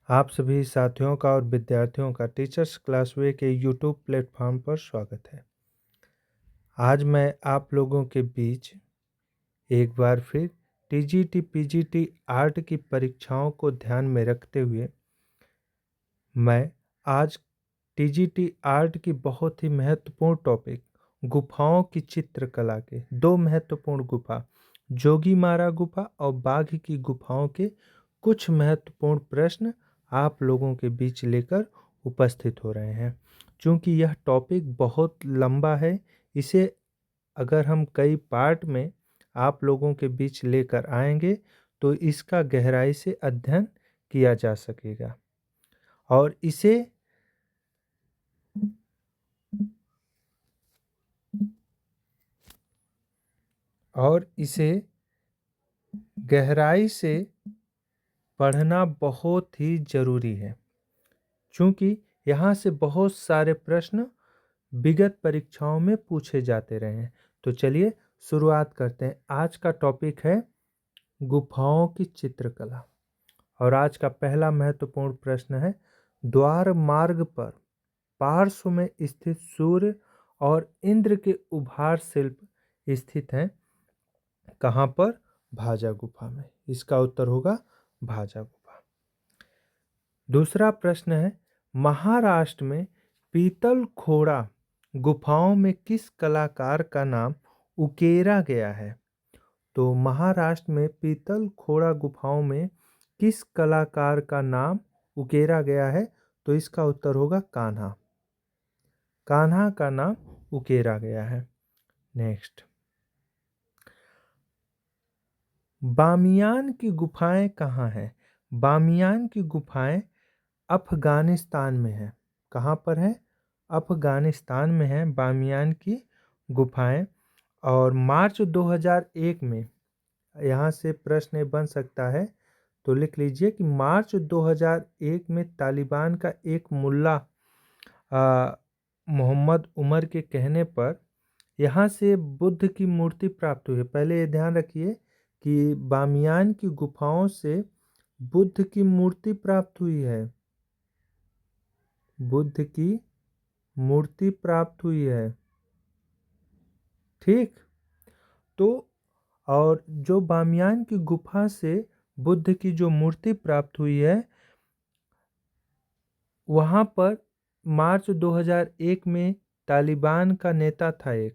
आप सभी साथियों का और विद्यार्थियों का टीचर्स क्लासवे के यूट्यूब प्लेटफॉर्म पर स्वागत है। आज मैं आप लोगों के बीच एक बार फिर टीजीटी पीजीटी आर्ट की परीक्षाओं को ध्यान में रखते हुए मैं आज टीजीटी आर्ट की बहुत ही महत्वपूर्ण टॉपिक गुफाओं की चित्रकला के दो महत्वपूर्ण गुफा जोगीमारा गुफा और बाघ की गुफाओं के कुछ महत्वपूर्ण प्रश्न आप लोगों के बीच लेकर उपस्थित हो रहे हैं। चूंकि यह टॉपिक बहुत लंबा है, इसे अगर हम कई पार्ट में आप लोगों के बीच लेकर आएंगे तो इसका गहराई से अध्ययन किया जा सकेगा और इसे गहराई से पढ़ना बहुत ही ज़रूरी है, क्योंकि यहाँ से बहुत सारे प्रश्न विगत परीक्षाओं में पूछे जाते रहे हैं। तो चलिए शुरुआत करते हैं। आज का टॉपिक है गुफाओं की चित्रकला और आज का पहला महत्वपूर्ण प्रश्न है, द्वार मार्ग पर पार्श्व में स्थित सूर्य और इंद्र के उभार शिल्प स्थित हैं कहाँ पर? भाजा गुफा में। इसका उत्तर होगा भाजा गुफा। दूसरा प्रश्न है, महाराष्ट्र में पीतल खोड़ा गुफाओं में किस कलाकार का नाम उकेरा गया है? तो महाराष्ट्र में पीतल खोड़ा गुफाओं में किस कलाकार का नाम उकेरा गया है? तो इसका उत्तर होगा कान्हा। कान्हा का नाम उकेरा गया है। नेक्स्ट, बामियान की गुफाएं कहाँ हैं? बामियान की गुफाएं अफगानिस्तान में हैं। कहाँ पर है? अफगानिस्तान में है बामियान की गुफाएं। और मार्च 2001 में यहाँ से प्रश्न बन सकता है, तो लिख लीजिए कि मार्च 2001 में तालिबान का एक मुल्ला मोहम्मद उमर के कहने पर यहाँ से बुद्ध की मूर्ति प्राप्त हुई है। पहले ये ध्यान रखिए कि बामियान की गुफाओं से बुद्ध की मूर्ति प्राप्त हुई है। बुद्ध की मूर्ति प्राप्त हुई है। ठीक, तो और जो बामियान की गुफा से बुद्ध की जो मूर्ति प्राप्त हुई है, वहाँ पर मार्च 2001 में तालिबान का नेता था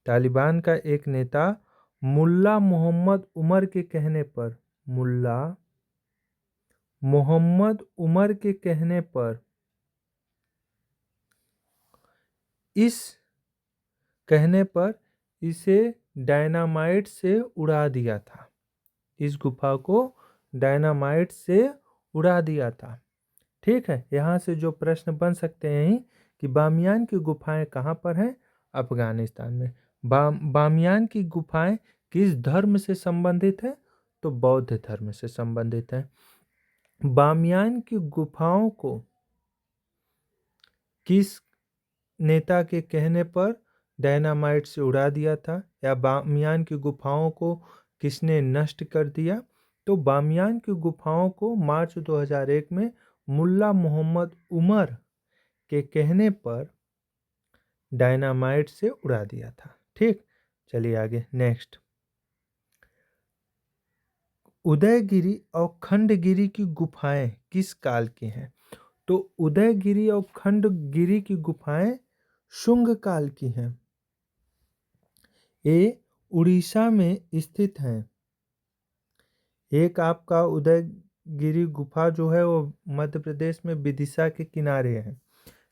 तालिबान का एक नेता मुल्ला मोहम्मद उमर के कहने पर, मुल्ला मोहम्मद उमर के कहने पर इसे डायनामाइट से उड़ा दिया था। इस गुफा को डायनामाइट से उड़ा दिया था। ठीक है, यहाँ से जो प्रश्न बन सकते हैं कि बामियान की गुफाएं कहाँ पर हैं? अफगानिस्तान में। बामियान की गुफाएं किस धर्म से संबंधित है? तो बौद्ध धर्म से संबंधित है। बामियान की गुफाओं को किस नेता के कहने पर डायनामाइट से उड़ा दिया था, या बामियान की गुफाओं को किसने नष्ट कर दिया? तो बामियान की गुफाओं को मार्च 2001 में मुल्ला मोहम्मद उमर के कहने पर डायनामाइट से उड़ा दिया था। ठीक, चलिए आगे। नेक्स्ट, उदयगिरी और खंडगिरी की गुफाएं किस काल की हैं? तो उदयगिरी और खंडगिरी की गुफाएं शुंग काल की हैं। ये उड़ीसा में स्थित हैं। एक आपका उदयगिरी गुफा जो है वो मध्य प्रदेश में विदिशा के किनारे है,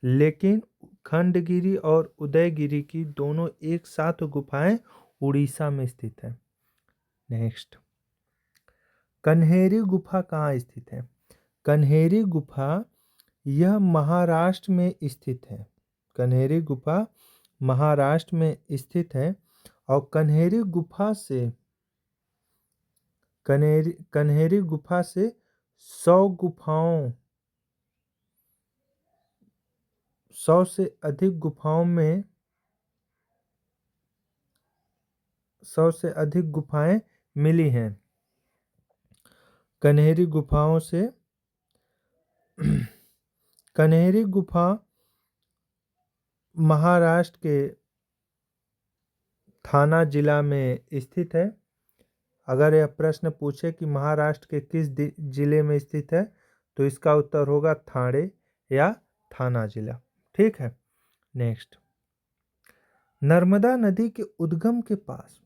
लेकिन खंडगिरी और उदयगिरी की दोनों एक साथ गुफाएं उड़ीसा में स्थित है। नेक्स्ट, कन्हेरी गुफा कहाँ स्थित है? कन्हेरी गुफा यह महाराष्ट्र में स्थित है। कन्हेरी गुफा महाराष्ट्र में स्थित है और कन्हेरी गुफा से 100 से अधिक गुफाओं में 100 से अधिक गुफाएं मिली हैं। कन्हेरी गुफाओं से कन्हेरी गुफा महाराष्ट्र के थाना जिला में स्थित है। अगर यह प्रश्न पूछे कि महाराष्ट्र के किस जिले में स्थित है तो इसका उत्तर होगा ठाणे या थाना जिला। ठीक है। नेक्स्ट, नर्मदा नदी के उद्गम के पास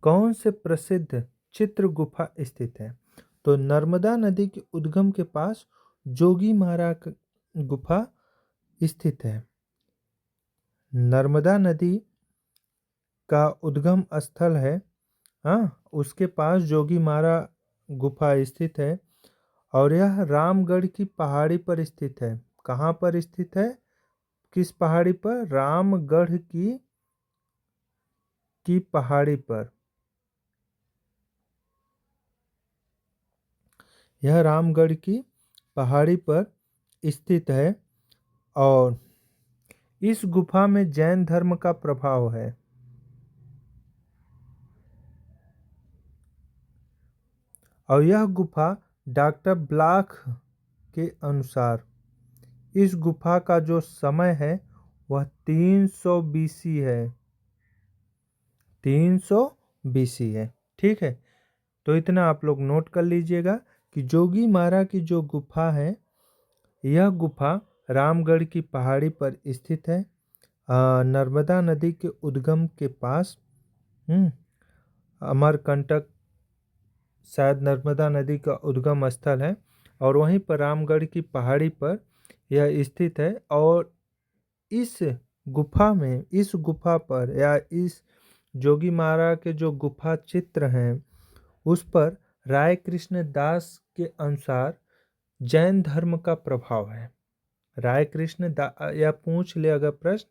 कौन से प्रसिद्ध चित्र गुफा स्थित है? तो नर्मदा नदी के उद्गम के पास जोगीमारा गुफा स्थित है। नर्मदा नदी का उद्गम स्थल है, हाँ, उसके पास जोगीमारा गुफा स्थित है और यह रामगढ़ की पहाड़ी पर स्थित है। कहाँ पर स्थित है? किस पहाड़ी पर? रामगढ़ की पहाड़ी पर। यह रामगढ़ की पहाड़ी पर स्थित है और इस गुफा में जैन धर्म का प्रभाव है। और यह गुफा डॉक्टर ब्लॉक के अनुसार इस गुफा का जो समय है वह 300 BC है। 300 BC है। ठीक है। तो इतना आप लोग नोट कर लीजिएगा कि जोगीमारा की जो गुफा है यह गुफा रामगढ़ की पहाड़ी पर स्थित है, नर्मदा नदी के उद्गम के पास। अमरकंटक शायद नर्मदा नदी का उद्गम स्थल है और वहीं पर रामगढ़ की पहाड़ी पर यह स्थित है। और इस गुफा पर या इस जोगीमारा के जो गुफा चित्र हैं उस पर राय कृष्ण दास के अनुसार जैन धर्म का प्रभाव है। राय कृष्ण या पूछ ले अगर प्रश्न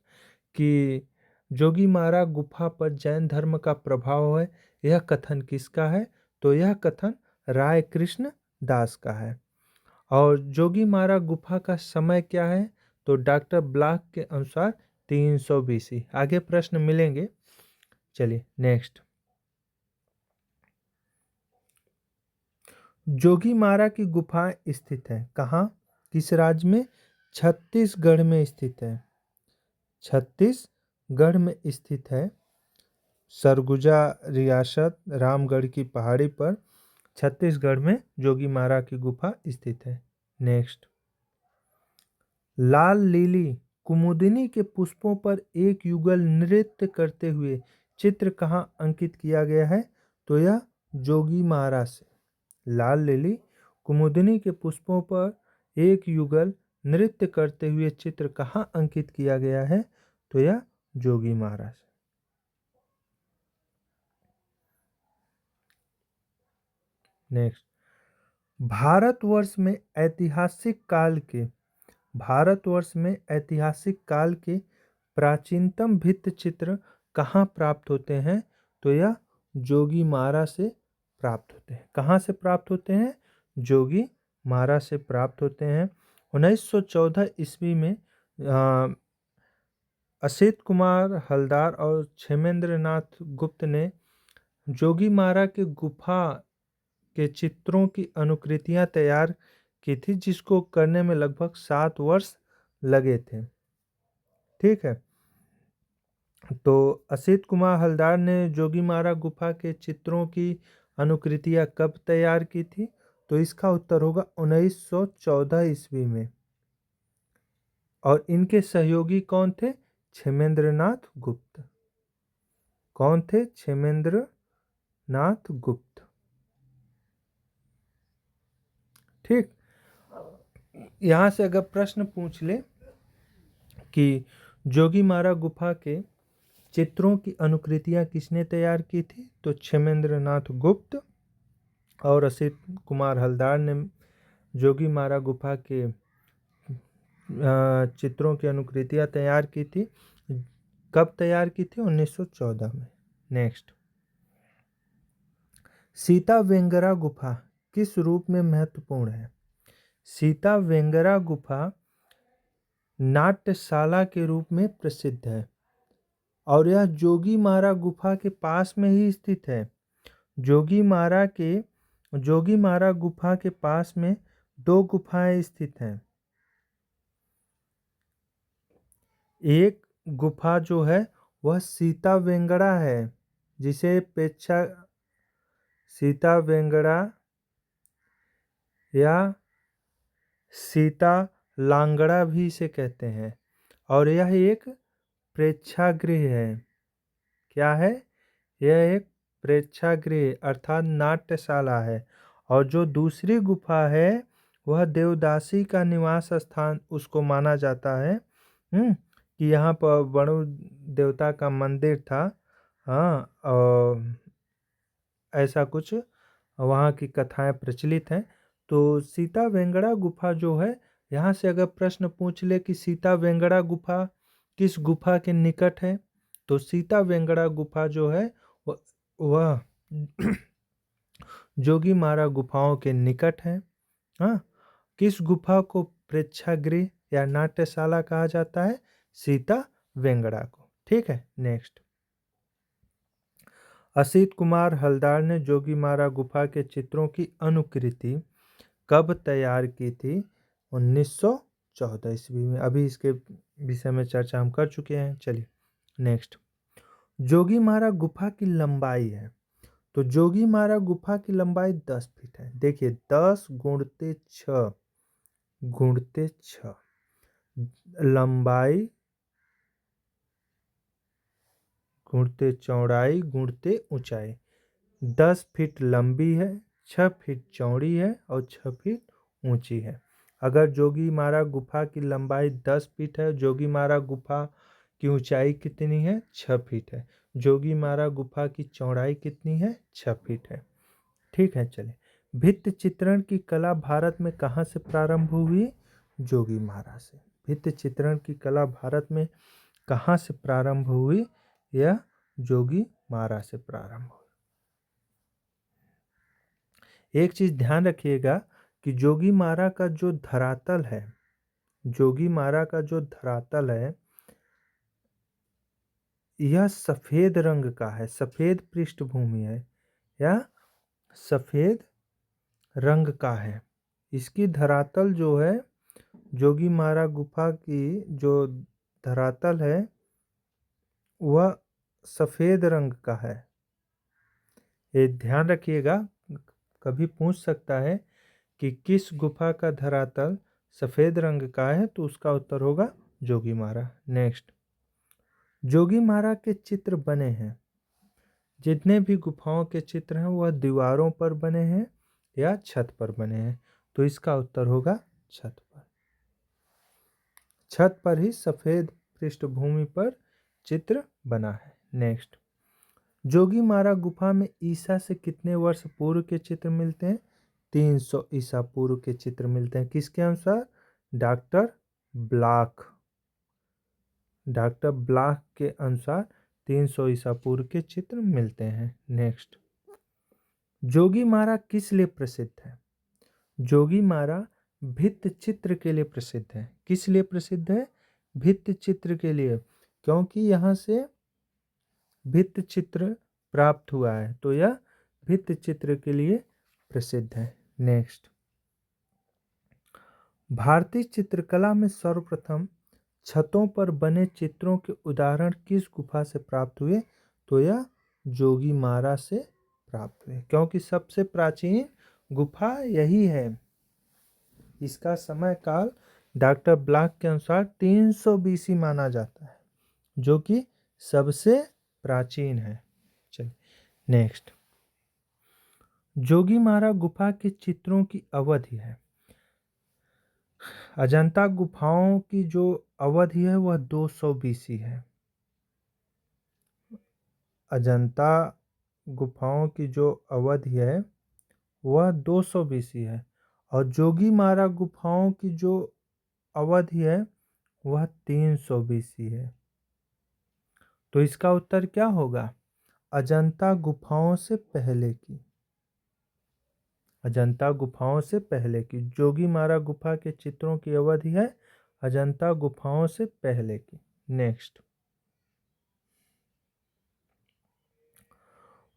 कि जोगीमारा गुफा पर जैन धर्म का प्रभाव है, यह कथन किसका है? तो यह कथन राय कृष्ण दास का है। और जोगीमारा गुफा का समय क्या है? तो डॉक्टर ब्लॉक के अनुसार 300 BC। आगे प्रश्न मिलेंगे। चलिए नेक्स्ट, जोगीमारा की गुफाएं स्थित है कहाँ? किस राज्य में? छत्तीसगढ़ में स्थित है। छत्तीसगढ़ में स्थित है। सरगुजा रियासत रामगढ़ की पहाड़ी पर छत्तीसगढ़ में जोगीमारा की गुफा स्थित है। नेक्स्ट, लाल लिली कुमुदिनी के पुष्पों पर एक युगल नृत्य करते हुए चित्र कहाँ अंकित किया गया है? तो यह जोगीमारा से। लाल लिली कुमुदिनी के पुष्पों पर एक युगल नृत्य करते हुए चित्र कहाँ अंकित किया गया है? तो यह जोगीमारा से। नेक्स्ट, भारतवर्ष में ऐतिहासिक काल के प्राचीनतम भित्ति चित्र कहाँ प्राप्त होते हैं? तो यह जोगीमारा से प्राप्त होते हैं। कहाँ से प्राप्त होते हैं? जोगीमारा से प्राप्त होते हैं। 1914 ईस्वी में असित कुमार हलदार और क्षेमेंद्र नाथ गुप्त ने जोगीमारा के गुफा के चित्रों की अनुकृतियां तैयार की थी, जिसको करने में लगभग 7 वर्ष लगे थे। ठीक है। तो असित कुमार हलदार ने जोगीमारा गुफा के चित्रों की अनुकृतियां कब तैयार की थी? तो इसका उत्तर होगा 1914 ईस्वी में। और इनके सहयोगी कौन थे? क्षेमेंद्र नाथ गुप्त। कौन थे? क्षेमेंद्र नाथ गुप्त। ठीक। यहाँ से अगर प्रश्न पूछ ले कि जोगीमारा गुफा के चित्रों की अनुकृतियां किसने तैयार की थी? तो क्षेमेंद्र नाथ गुप्त और असित कुमार हलदार ने जोगीमारा गुफा के चित्रों की अनुकृतियां तैयार की थी। कब तैयार की थी? 1914 में। नेक्स्ट, सीता वेंगरा गुफा किस रूप में महत्वपूर्ण है? सीता वेंगरा गुफा नाट्यशाला के रूप में प्रसिद्ध है और यह जोगीमारा गुफा के पास में ही स्थित है। जोगीमारा गुफा के पास में 2 गुफाएं स्थित हैं। एक गुफा जो है वह सीता वेंगड़ा है, जिसे पेच्छा सीता वेंगड़ा या सीता लांगड़ा भी इसे कहते हैं। और यह एक प्रेक्षागृह है। क्या है? यह एक प्रेक्षागृह अर्थात नाट्यशाला है। और जो दूसरी गुफा है वह देवदासी का निवास स्थान उसको माना जाता है। कि यहाँ पर वरुण देवता का मंदिर था। हाँ, और ऐसा कुछ वहाँ की कथाएं प्रचलित हैं। तो सीता वेंगड़ा गुफा जो है, यहाँ से अगर प्रश्न पूछ ले कि सीता वेंगड़ा गुफा किस गुफा के निकट है, तो सीता वेंगड़ा गुफा जो है वह जोगी मारा गुफाओं के निकट है। हाँ, किस गुफा को प्रेक्षागृह या नाट्यशाला कहा जाता है? सीता वेंगड़ा को। ठीक है, नेक्स्ट। असित कुमार हलदार ने जोगीमारा गुफा के चित्रों की अनुकृति कब तैयार की थी? 1914 ईस्वी में। अभी इसके विषय में चर्चा हम कर चुके हैं। चलिए नेक्स्ट। जोगीमारा गुफा की लंबाई है, तो जोगीमारा गुफा की लंबाई 10 फीट है। देखिए 10 गुणते 6 गुणते 6 लंबाई गुणते चौड़ाई गुणते ऊंचाई। 10 फीट लंबी है, 6 फीट चौड़ी है और 6 फीट ऊंची है। अगर जोगीमारा गुफा की लंबाई 10 फीट है, जोगीमारा गुफा की ऊंचाई कितनी है? 6 फीट है। जोगीमारा गुफा की चौड़ाई कितनी है? 6 फीट है। ठीक है, चलिए। भित्ति चित्रण की कला भारत में कहाँ से प्रारंभ हुई? जोगीमारा से। भित्ति चित्रण की कला भारत में कहाँ से प्रारंभ हुई? यह जोगीमारा से प्रारंभ हुई। एक चीज ध्यान रखिएगा कि जोगीमारा का जो धरातल है, जोगीमारा का जो धरातल है यह सफेद रंग का है, सफेद पृष्ठभूमि है या सफेद रंग का है। इसकी धरातल जो है, जोगीमारा गुफा की जो धरातल है वह सफेद रंग का है। ये ध्यान रखिएगा, कभी पूछ सकता है कि किस गुफा का धरातल सफेद रंग का है, तो उसका उत्तर होगा जोगीमारा। नेक्स्ट। जोगीमारा के चित्र बने हैं, जितने भी गुफाओं के चित्र हैं वह दीवारों पर बने हैं या छत पर बने हैं, तो इसका उत्तर होगा छत पर। छत पर ही सफेद पृष्ठभूमि पर चित्र बना है। नेक्स्ट। जोगीमारा गुफा में ईसा से कितने वर्ष पूर्व के चित्र मिलते हैं? 300 ईसा पूर्व के चित्र मिलते हैं। किसके अनुसार? डॉक्टर ब्लॉक के अनुसार 300 ईसा पूर्व के चित्र मिलते हैं। नेक्स्ट। जोगीमारा किस लिए प्रसिद्ध है? जोगीमारा भित्ति चित्र के लिए प्रसिद्ध है। किस लिए प्रसिद्ध है? भित्ति चित्र के लिए, क्योंकि यहाँ से भित्ति चित्र प्राप्त हुआ है, तो यह भित्ति चित्र के लिए प्रसिद्ध है। नेक्स्ट। भारतीय चित्रकला में सर्वप्रथम छतों पर बने चित्रों के उदाहरण किस गुफा से प्राप्त हुए? तो यह जोगीमारा से प्राप्त हुए, क्योंकि सबसे प्राचीन गुफा यही है। इसका समय काल डॉक्टर ब्लॉक के अनुसार 300 बीसी माना जाता है, जो कि सबसे प्राचीन है। चलिए नेक्स्ट। जोगीमारा गुफा के चित्रों की अवधि है। अजंता गुफाओं की जो अवधि है वह 200 बीसी है। अजंता गुफाओं की जो अवधि है वह 200 बीसी है, और जोगीमारा गुफाओं की जो अवधि है वह 300 बीसी है। तो इसका उत्तर क्या होगा? अजंता गुफाओं से पहले की। अजंता गुफाओं से पहले की। जोगीमारा गुफा के चित्रों की अवधि है अजंता गुफाओं से पहले की। नेक्स्ट।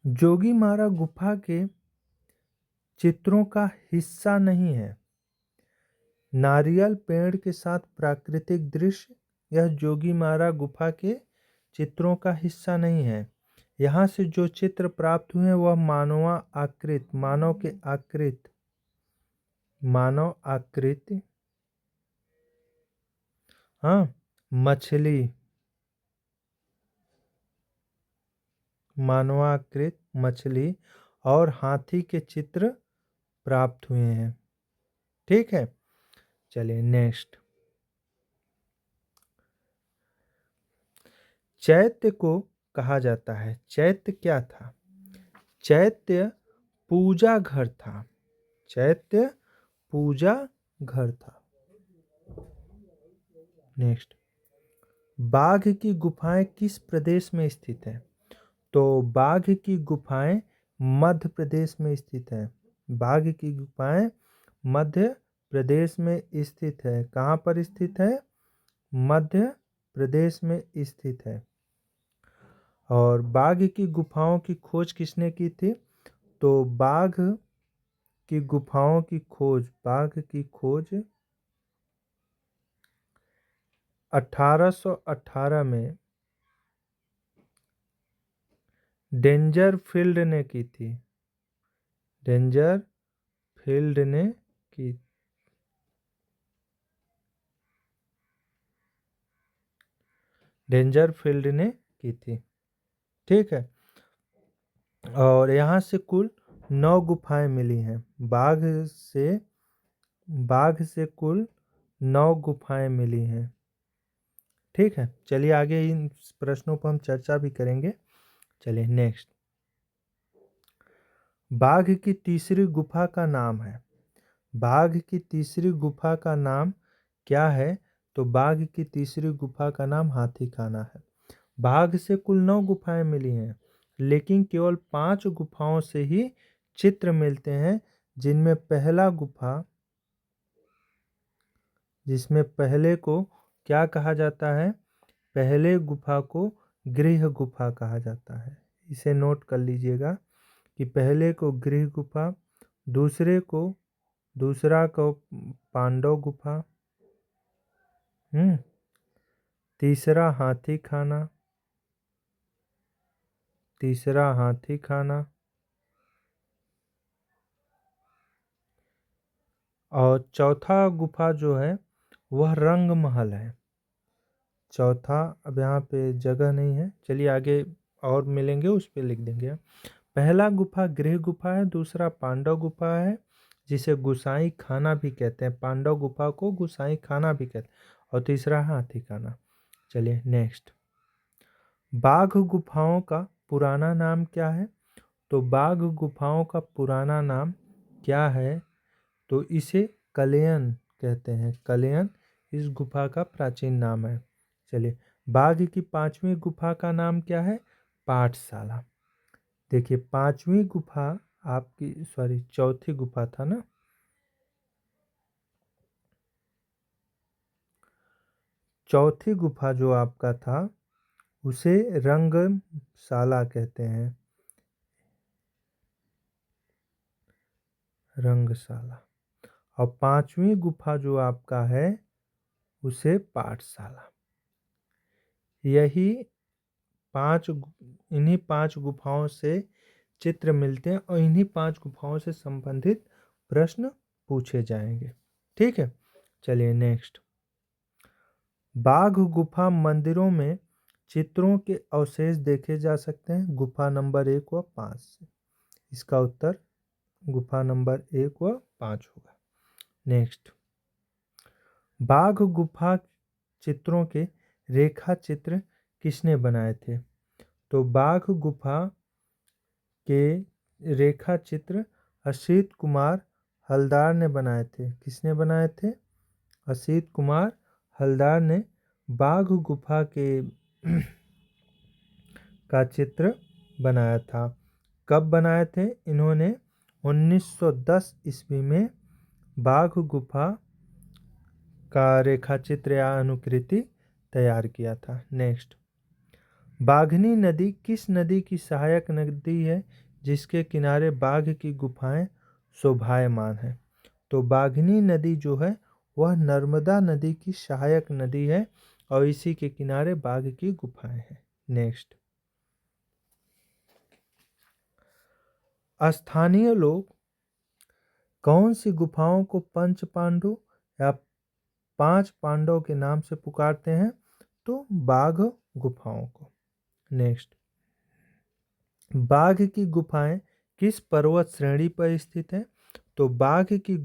जोगीमारा गुफा के चित्रों का हिस्सा नहीं है। नारियल पेड़ के साथ प्राकृतिक दृश्य यह जोगीमारा गुफा के चित्रों का हिस्सा नहीं है। यहाँ से जो चित्र प्राप्त हुए वह मानव आकृति, हाँ, मानवाकृत मछली और हाथी के चित्र प्राप्त हुए हैं। ठीक है, चलिए नेक्स्ट। चैत्य को कहा जाता है, चैत्य क्या था? चैत्य पूजा घर था। चैत्य पूजा घर था। नेक्स्ट, बाघ की गुफाएं किस प्रदेश में स्थित है? तो बाघ की गुफाएं मध्य प्रदेश में स्थित है। बाघ की गुफाएं मध्य प्रदेश में स्थित है। कहाँ पर स्थित है? मध्य प्रदेश में स्थित है। और बाघ की गुफाओं की खोज किसने की थी? तो बाघ की गुफाओं की खोज 1818 में डेंजरफील्ड ने की थी। डेंजरफील्ड ने की थी। ठीक है, और यहाँ से कुल 9 गुफाएं मिली हैं। बाघ से कुल 9 गुफाएं मिली हैं। ठीक है, चलिए आगे इन प्रश्नों पर हम चर्चा भी करेंगे। चलिए नेक्स्ट। बाघ की तीसरी गुफा का नाम है। बाघ की तीसरी गुफा का नाम क्या है? तो बाघ की तीसरी गुफा का नाम हाथी खाना है। बाघ से कुल 9 गुफाएं मिली हैं, लेकिन केवल 5 गुफाओं से ही चित्र मिलते हैं, जिसमें पहले को क्या कहा जाता है? पहले गुफा को गृह गुफा कहा जाता है। इसे नोट कर लीजिएगा कि पहले को गृह गुफा, दूसरा को पांडव गुफा, तीसरा हाथी खाना, और चौथा गुफा जो है वह रंग महल है। चौथा, अब यहाँ पे जगह नहीं है, चलिए आगे और मिलेंगे उस पे लिख देंगे। पहला गुफा गृह गुफा है, दूसरा पांडव गुफा है जिसे गुसाई खाना भी कहते हैं। पांडव गुफा को गुसाई खाना भी कहते हैं। और तीसरा हाथी खाना। चलिए नेक्स्ट। बाघ गुफाओं का पुराना नाम क्या है? तो बाघ गुफाओं का पुराना नाम क्या है? तो इसे कलेयन कहते हैं। कलेयन इस गुफा का प्राचीन नाम है। चलिए, बाघ की 5वीं गुफा का नाम क्या है? पाठशाला। देखिए, 5वीं गुफा चौथी गुफा था ना। चौथी गुफा जो आपका था उसे रंगशाला कहते हैं। रंगशाला। और 5वीं गुफा जो आपका है उसे पाठशाला। इन्हीं 5 गुफाओं से चित्र मिलते हैं और इन्हीं 5 गुफाओं से संबंधित प्रश्न पूछे जाएंगे। ठीक है, चलिए नेक्स्ट। बाघ गुफा मंदिरों में चित्रों के अवशेष देखे जा सकते हैं। गुफा नंबर 1 व 5 से। इसका उत्तर गुफा नंबर 1 व 5 होगा। नेक्स्ट। बाघ गुफा चित्रों के रेखा चित्र किसने बनाए थे? तो बाघ गुफा के रेखा चित्र असित कुमार हलदार ने बनाए थे। किसने बनाए थे? असित कुमार हलदार ने बाघ गुफा के का चित्र बनाया था। कब बनाए थे इन्होंने? 1910 ईस्वी में बाघ गुफा का रेखा चित्र या अनुकृति तैयार किया था। नेक्स्ट। बाघनी नदी किस नदी की सहायक नदी है जिसके किनारे बाघ की गुफाएं शोभायमान है? तो बाघनी नदी जो है वह नर्मदा नदी की सहायक नदी है और इसी के किनारे बाघ की गुफाएं हैं। नेक्स्ट, स्थानीय लोग कौन सी गुफाओं को पंच पांडु या 5 पांडव के नाम से पुकारते हैं? तो बाघ गुफाओं को। नेक्स्ट, बाघ की गुफाएं किस पर्वत श्रेणी पर स्थित है? तो बाघ की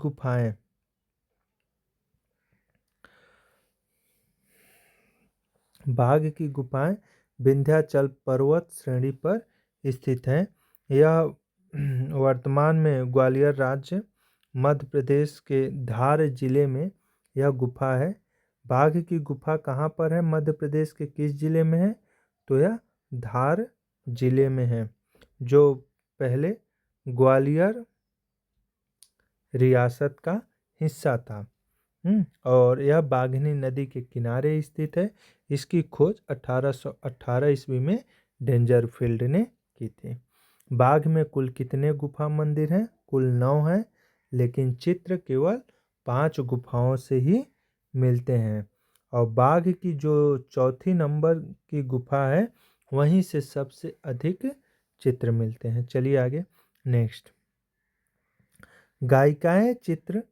गुफाएं विंध्याचल पर्वत श्रेणी पर स्थित हैं। यह वर्तमान में ग्वालियर राज्य, मध्य प्रदेश के धार जिले में यह गुफा है। बाघ की गुफा कहाँ पर है? मध्य प्रदेश के किस जिले में है? तो यह धार जिले में है, जो पहले ग्वालियर रियासत का हिस्सा था। और यह बाघनी नदी के किनारे स्थित है। इसकी खोज 1818 ईस्वी में डेंजरफील्ड ने की थी। बाघ में कुल कितने गुफा मंदिर हैं? कुल 9 हैं, लेकिन चित्र केवल 5 गुफाओं से ही मिलते हैं। और बाघ की जो चौथी नंबर की गुफा है, वहीं से सबसे अधिक चित्र मिलते हैं। चलिए आगे। नेक्स्ट, गायिकाएं चित्र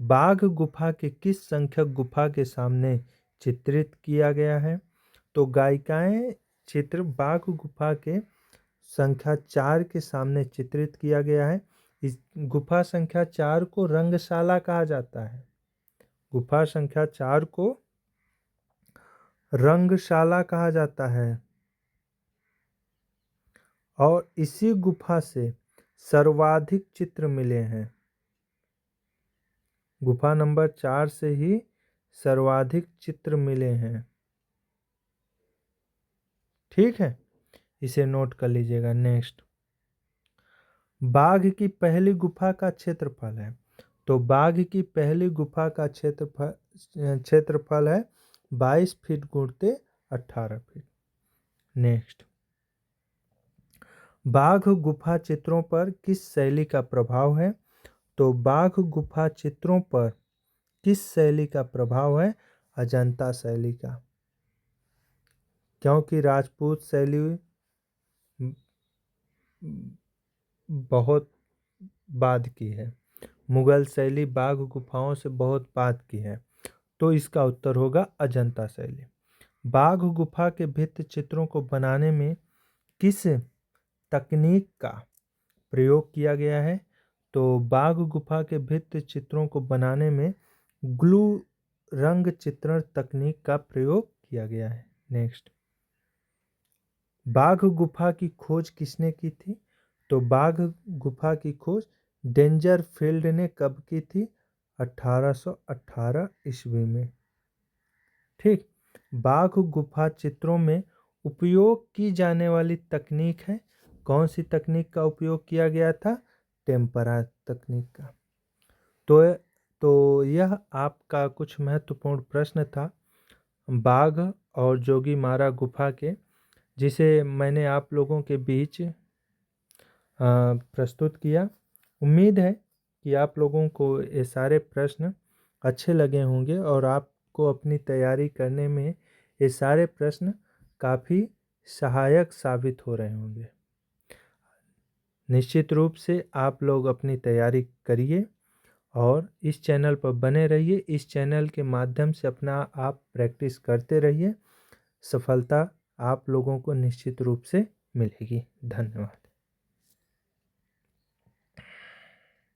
बाघ गुफा के किस संख्यक गुफा के सामने चित्रित किया गया है? तो गायिकाएं चित्र बाघ गुफा के संख्या 4 के सामने चित्रित किया गया है। इस गुफा संख्या 4 को रंगशाला कहा जाता है। गुफा संख्या 4 को रंगशाला कहा जाता है। और इसी गुफा से सर्वाधिक चित्र मिले हैं। गुफा नंबर 4 से ही सर्वाधिक चित्र मिले हैं। ठीक है, इसे नोट कर लीजिएगा। नेक्स्ट, बाघ की पहली गुफा का क्षेत्रफल है। तो बाघ की पहली गुफा का क्षेत्रफल है 22 फीट गुणते 18 फीट। नेक्स्ट, बाघ गुफा चित्रों पर किस शैली का प्रभाव है? तो बाघ गुफा चित्रों पर किस शैली का प्रभाव है? अजंता शैली का, क्योंकि राजपूत शैली बहुत बाद की है, मुगल शैली बाघ गुफाओं से बहुत बाद की है, तो इसका उत्तर होगा अजंता शैली। बाघ गुफा के भित्ति चित्रों को बनाने में किस तकनीक का प्रयोग किया गया है? तो बाघ गुफा के भित्ति चित्रों को बनाने में ग्लू रंग चित्रण तकनीक का प्रयोग किया गया है। नेक्स्ट, बाघ गुफा की खोज किसने की थी? तो बाघ गुफा की खोज डेंजरफील्ड ने कब की थी? 1818 ईस्वी में। ठीक, बाघ गुफा चित्रों में उपयोग की जाने वाली तकनीक है, कौन सी तकनीक का उपयोग किया गया था? टेम्परा तकनीक का। तो यह आपका कुछ महत्वपूर्ण प्रश्न था बाघ और जोगीमारा गुफा के, जिसे मैंने आप लोगों के बीच प्रस्तुत किया। उम्मीद है कि आप लोगों को ये सारे प्रश्न अच्छे लगे होंगे और आपको अपनी तैयारी करने में ये सारे प्रश्न काफ़ी सहायक साबित हो रहे होंगे। निश्चित रूप से आप लोग अपनी तैयारी करिए और इस चैनल पर बने रहिए। इस चैनल के माध्यम से अपना आप प्रैक्टिस करते रहिए। सफलता आप लोगों को निश्चित रूप से मिलेगी। धन्यवाद।